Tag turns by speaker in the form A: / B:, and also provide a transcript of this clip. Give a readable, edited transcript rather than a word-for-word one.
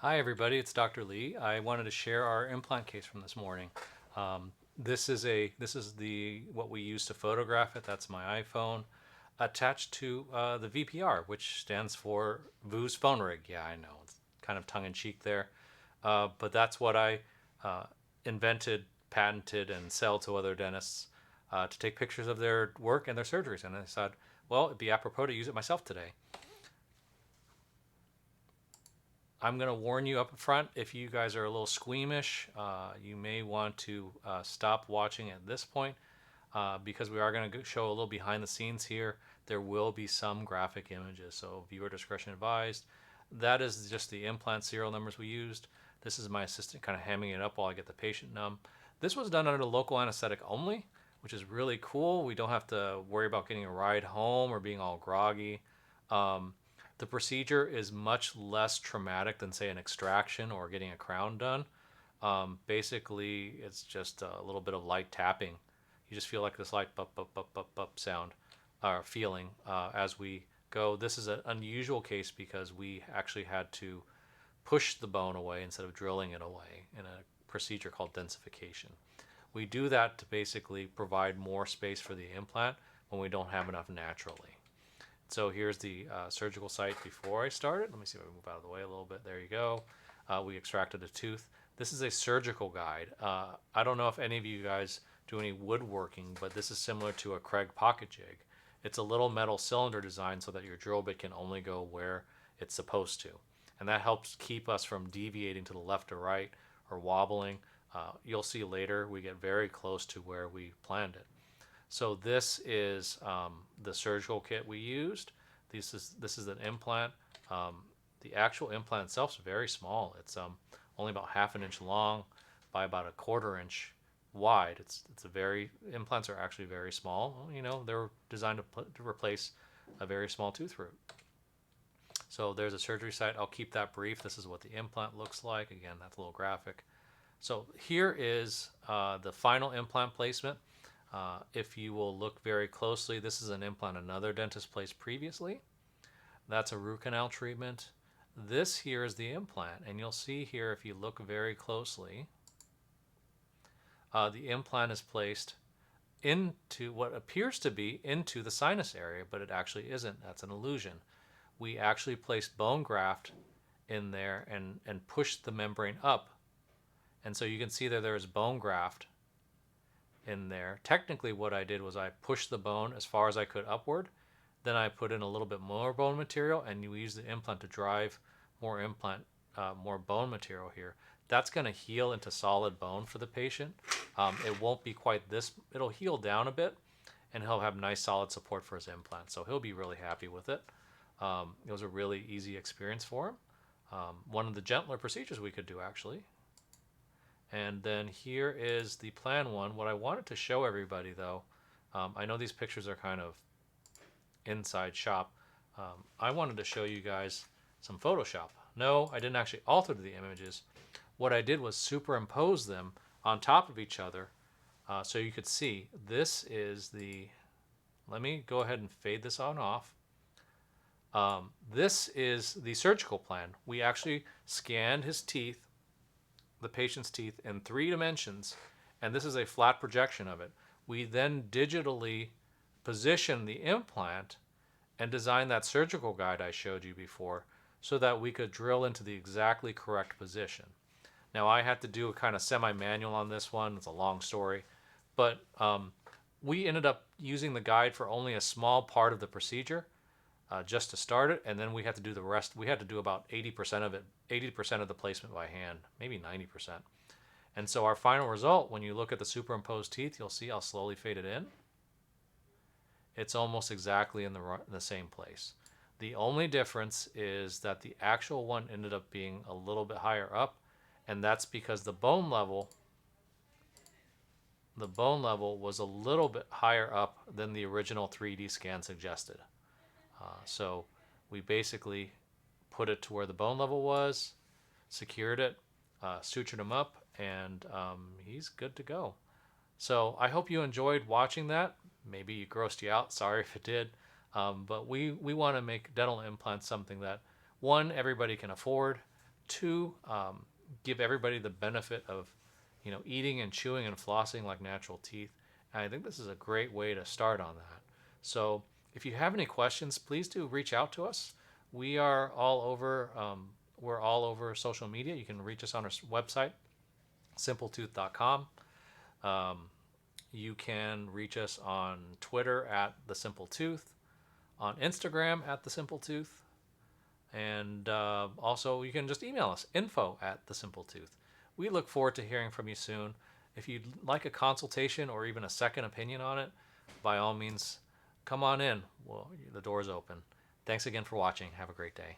A: Hi everybody, it's Dr. Lee. I wanted to share our implant case from this morning. This is the what we use to photograph it. That's my iPhone attached to the VPR, which stands for VU's phone rig. Yeah, I know it's kind of tongue in cheek there, but that's what I uh, invented, patented, and sell to other dentists to take pictures of their work and their surgeries. And I thought, well, it'd be apropos to use it myself today. I'm going to warn you up front, if you guys are a little squeamish, you may want to stop watching at this point because we are going to show a little behind the scenes here. There will be some graphic images, so viewer discretion advised. That is just the implant serial numbers we used. This is my assistant kind of hamming it up while I get the patient numb. This was done under local anesthetic only, which is really cool. We don't have to worry about getting a ride home or being all groggy. Um, the procedure is much less traumatic than, say, an extraction or getting a crown done. Basically, it's just a little bit of light tapping. You just feel like this light bup, bup, bup, bup, bup sound or feeling as we go. This is an unusual case because we actually had to push the bone away instead of drilling it away in a procedure called densification. We do that to basically provide more space for the implant when we don't have enough naturally. So here's the surgical site before I started. Let me see if I move out of the way a little bit. There you go. We extracted a tooth. This is a surgical guide. I don't know if any of you guys do any woodworking, but this is similar to a Craig pocket jig. It's a little metal cylinder design so that your drill bit can only go where it's supposed to. And that helps keep us from deviating to the left or right or wobbling. You'll see later we get very close to where we planned it. So this is the surgical kit we used. This is an implant. The actual implant itself is very small. It's only about half an inch long by about a quarter inch wide. It's a very implants are actually very small. You know, they're designed to replace a very small tooth root. So there's a surgery site. I'll keep that brief. This is what the implant looks like. Again, that's a little graphic. So here is the final implant placement. If you will look very closely, this is an implant another dentist placed previously. That's a root canal treatment. This here is the implant, and you'll see here if you look very closely, the implant is placed into what appears to be into the sinus area, but it actually isn't. That's an illusion. We actually placed bone graft in there and pushed the membrane up. And so you can see that there is bone graft in there. Technically what I did was I pushed the bone as far as I could upward. Then I put in a little bit more bone material, and you use the implant to drive more bone material here. That's going to heal into solid bone for the patient. It won't be quite this. It'll heal down a bit, and he'll have nice solid support for his implant. So he'll be really happy with it. It was a really easy experience for him. One of the gentler procedures we could do, actually. And then here is the plan one. What I wanted to show everybody, though, I know these pictures are kind of inside shop. I wanted to show you guys some Photoshop. No, I didn't actually alter the images. What I did was superimpose them on top of each other so you could see. This is the, let me go ahead and fade this on off. This is the surgical plan. We actually scanned his teeth, the patient's teeth, in 3 dimensions, and this is a flat projection of it. We then digitally position the implant and design that surgical guide I showed you before so that we could drill into the exactly correct position. Now I had to do a kind of semi-manual on this one. It's a long story, but we ended up using the guide for only a small part of the procedure just to start it, and then we had to do the rest. We had to do about 80% of it, 80% of the placement by hand, maybe 90%. And so our final result, when you look at the superimposed teeth, you'll see I'll slowly fade it in. It's almost exactly in the same place. The only difference is that the actual one ended up being a little bit higher up, and that's because the bone level was a little bit higher up than the original 3D scan suggested. So we basically put it to where the bone level was, secured it, sutured him up, and he's good to go. So I hope you enjoyed watching that. Maybe it grossed you out. Sorry if it did. But we want to make dental implants something that, one, everybody can afford, Two, give everybody the benefit of, eating and chewing and flossing like natural teeth. And I think this is a great way to start on that. So if you have any questions, please do reach out to us. We are all over. We're all over social media. You can reach us on our website, simpletooth.com. You can reach us on Twitter at the Simple Tooth, on Instagram at the Simple Tooth, and also you can just email us, info at the Simple Tooth. We look forward to hearing from you soon. If you'd like a consultation or even a second opinion on it, by all means, come on in. Well, the door's open. Thanks again for watching. Have a great day.